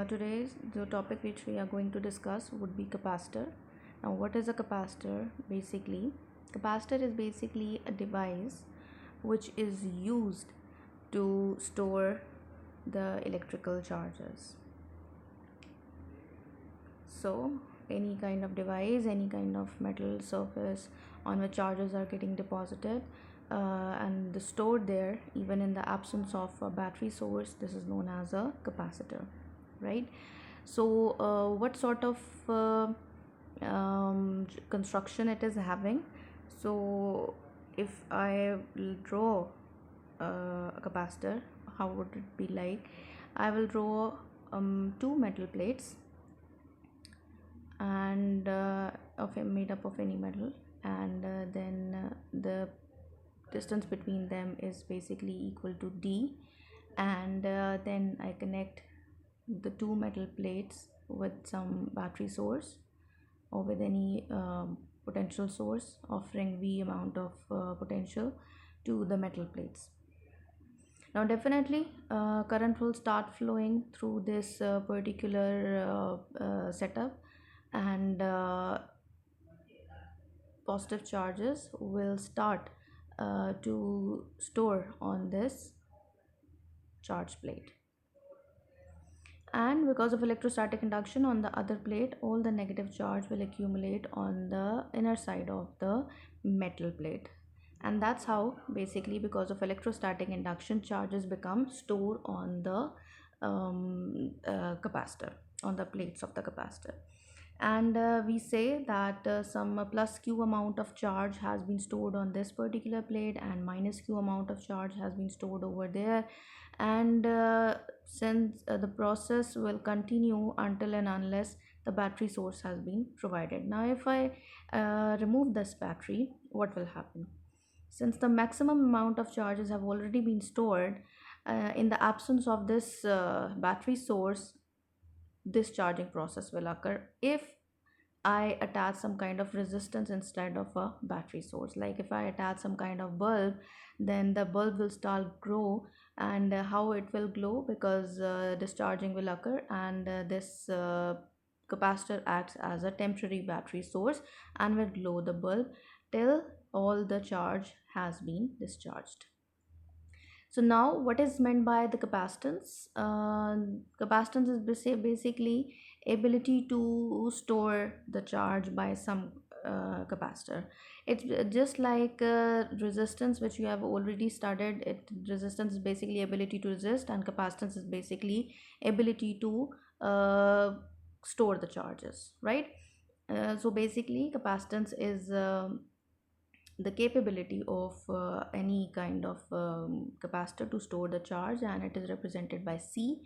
Today's the topic which we are going to discuss would be capacitor. Now, what is a capacitor? Basically, capacitor is basically a device which is used to store the electrical charges. So, any kind of device, any kind of metal surface on which charges are getting deposited and stored there, even in the absence of a battery source, this is known as a capacitor, right? So, what sort of construction it is having? So, if I will draw a capacitor, how would it be like? I will draw two metal plates and made up of any metal, and then the distance between them is basically equal to d, and then I connect the two metal plates with some battery source or with any potential source offering v amount of potential to the metal plates. Now definitely current will start flowing through this particular setup, and positive charges will start to store on this charge plate, and because of electrostatic induction on the other plate, all the negative charge will accumulate on the inner side of the metal plate. And that's how basically, because of electrostatic induction, charges become stored on the capacitor, on the plates of the capacitor. And we say that some plus q amount of charge has been stored on this particular plate, and minus q amount of charge has been stored over there. And since the process will continue until and unless the battery source has been provided. Now if I remove this battery, what will happen? Since the maximum amount of charges have already been stored, in the absence of this battery source, this charging process will occur if I attach some kind of resistance instead of a battery source. Like if I attach some kind of bulb, then the bulb will start grow. And how it will glow? Because discharging will occur, and this capacitor acts as a temporary battery source and will glow the bulb till all the charge has been discharged. So now what is meant by the capacitance? Capacitance is basically ability to store the charge by some capacitor. It's just like resistance, which you have already studied. Resistance is basically ability to resist, and capacitance is basically ability to store the charges, right? So basically capacitance is the capability of any kind of capacitor to store the charge, and it is represented by C.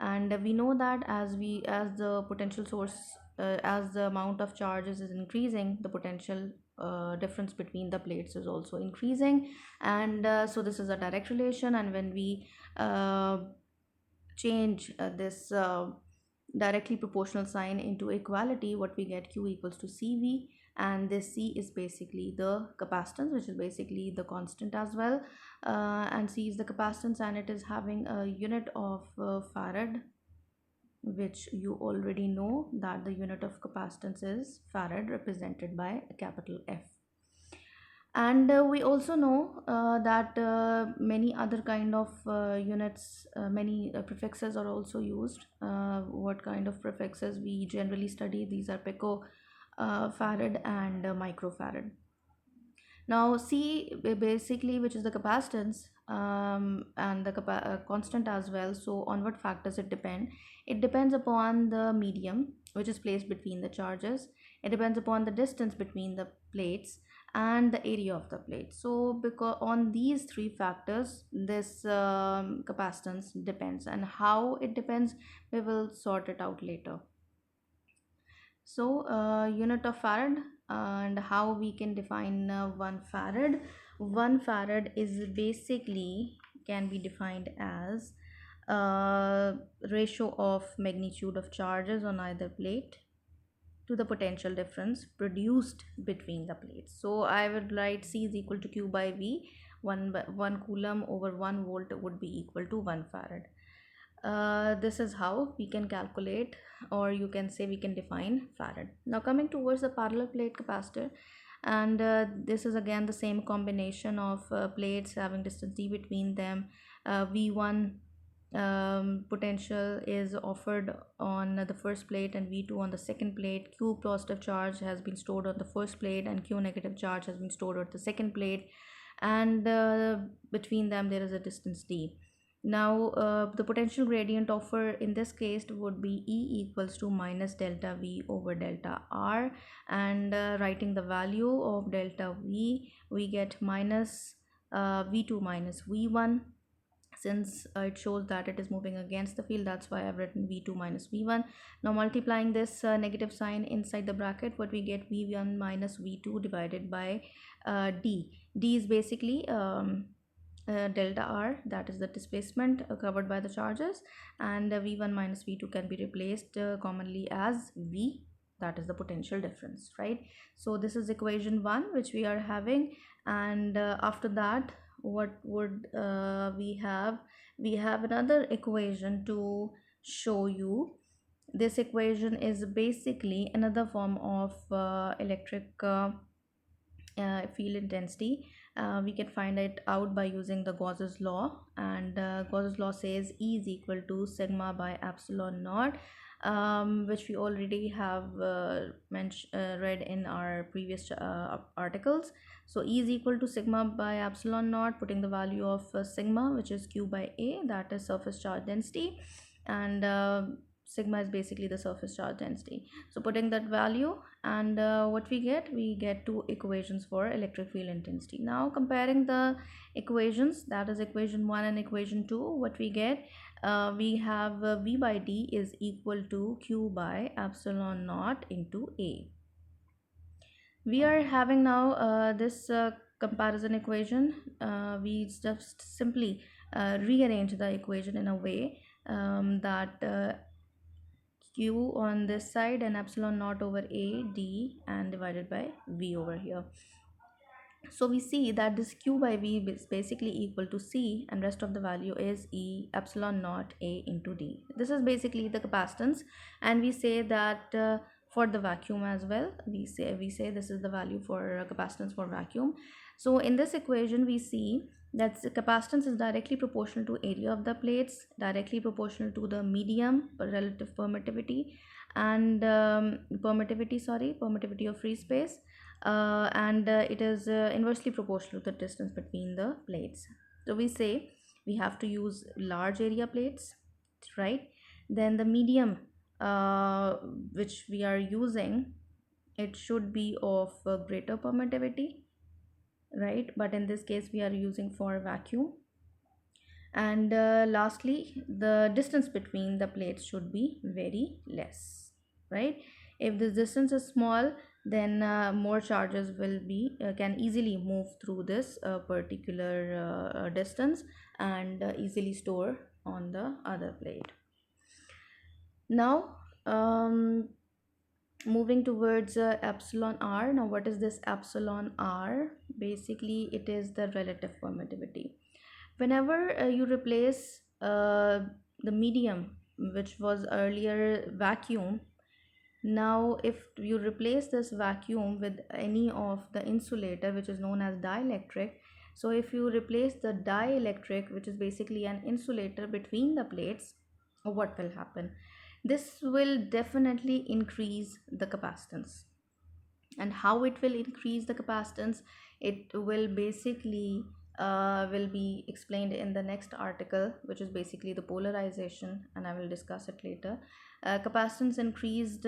And we know that as the potential source, as the amount of charges is increasing, the potential difference between the plates is also increasing. And so this is a direct relation, and when we change this directly proportional sign into equality, what we get, q equals to cv. And this c is basically the capacitance, which is basically the constant as well, and c is the capacitance, and it is having a unit of farad, which you already know that the unit of capacitance is farad, represented by a capital F. And we also know that many other kind of units, many prefixes are also used. What kind of prefixes we generally study? These are pico farad and microfarad. Now c basically, which is the capacitance, and the constant as well. So on what factors it depend? It depends upon the medium which is placed between the charges. It depends upon the distance between the plates and the area of the plate. So because on these three factors, this capacitance depends, and how it depends, we will sort it out later. So unit of farad, and how we can define 1 farad. 1 farad is basically can be defined as ratio of magnitude of charges on either plate to the potential difference produced between the plates. So I would write C is equal to Q by V. 1 coulomb over 1 volt would be equal to 1 farad. This is how we can calculate, or you can say we can define farad. Now coming towards the parallel plate capacitor, and this is again the same combination of plates having distance d between them. V1 potential is offered on the first plate and V2 on the second plate. Q positive charge has been stored on the first plate and Q negative charge has been stored on the second plate, and between them there is a distance d. Now the potential gradient offer in this case would be E equals to minus delta V over delta R, and writing the value of delta V, we get minus V2 minus V1. Since it shows that it is moving against the field, that's why I've written V2 minus V1. Now multiplying this negative sign inside the bracket, what we get, V1 minus V2 divided by D. D is basically delta R, that is the displacement covered by the charges, and V1 minus V2 can be replaced commonly as V, that is the potential difference, right? So this is equation 1 which we are having, and after that what would we have another equation to show you. This equation is basically another form of electric field intensity. We can find it out by using the Gauss's law, and Gauss's law says E is equal to sigma by epsilon naught, which we already have read in our previous articles. So E is equal to sigma by epsilon naught, putting the value of sigma, which is Q by A, that is surface charge density, and sigma is basically the surface charge density. So putting that value, and what we get two equations for electric field intensity. Now comparing the equations, that is equation 1 and equation 2, what we get, we have V by D is equal to Q by epsilon naught into A. We are having now this comparison equation. We just simply rearrange the equation in a way that Q on this side and epsilon naught over A D and divided by V over here. So we see that this Q by V is basically equal to C, and rest of the value is E epsilon naught A into D. This is basically the capacitance, and we say that for the vacuum as well, we say this is the value for capacitance for vacuum. So in this equation we see that the capacitance is directly proportional to area of the plates, directly proportional to the medium relative permittivity, and permittivity of free space, and it is inversely proportional to the distance between the plates. So we say we have to use large area plates, right? Then the medium which we are using, it should be of greater permittivity, right? But in this case we are using for vacuum. And lastly, the distance between the plates should be very less, right? If the distance is small, then more charges will be can easily move through this particular distance, and easily store on the other plate. Now moving towards epsilon R. Now what is this epsilon R? Basically it is the relative permittivity. Whenever you replace the medium which was earlier vacuum, now if you replace this vacuum with any of the insulator which is known as dielectric, so if you replace the dielectric, which is basically an insulator between the plates, what will happen? This will definitely increase the capacitance. And how it will increase the capacitance, it will basically will be explained in the next article, which is basically the polarization, and I will discuss it later. Capacitance increased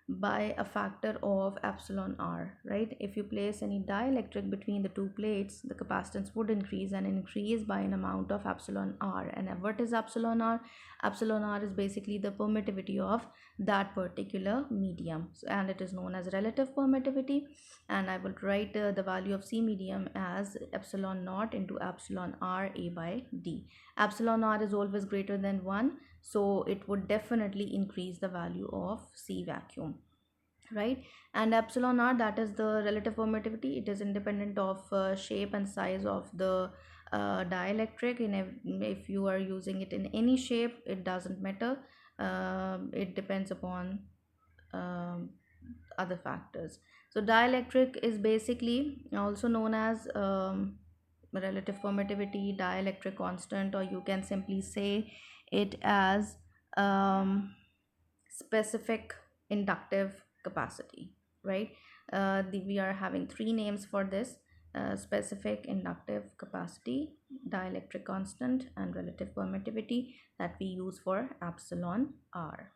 by a factor of epsilon R, right? If you place any dielectric between the two plates, the capacitance would increase, and increase by an amount of epsilon R. And what is epsilon R? Epsilon R is basically the permittivity of that particular medium, so, and it is known as relative permittivity. And I will write the value of C medium as epsilon naught into epsilon R A by D. Epsilon R is always greater than 1, so it would definitely increase the value of C vacuum, right? And epsilon R, that is the relative permittivity. It is independent of shape and size of the dielectric if you are using it in any shape, it doesn't matter. It depends upon um, other factors. So dielectric is basically also known as relative permittivity, dielectric constant, or you can simply say it as um, specific inductive capacity, right? We are having three names for this: specific inductive capacity, dielectric constant, and relative permittivity, that we use for epsilon r.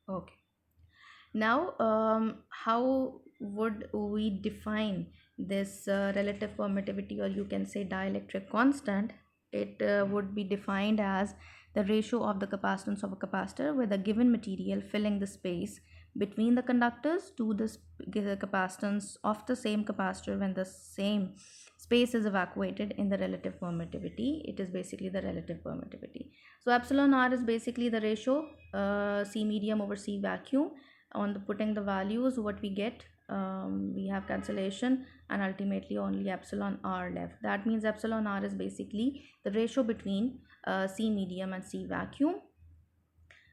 Okay. Now, how would we define this relative permittivity, or you can say dielectric constant? It would be defined as the ratio of the capacitance of a capacitor with a given material filling the space between the conductors to the capacitance of the same capacitor when the same space is evacuated in the relative permittivity. It is basically the relative permittivity. So epsilon r is basically the ratio C medium over C vacuum. On the putting the values, what we get, we have cancellation, and ultimately only epsilon r left. That means epsilon r is basically the ratio between C medium and C vacuum,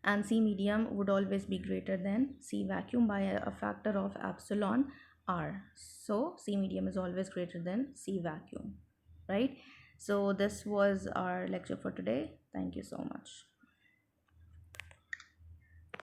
and C medium would always be greater than C vacuum by a factor of epsilon r. So C medium is always greater than C vacuum, right? So this was our lecture for today. Thank you so much.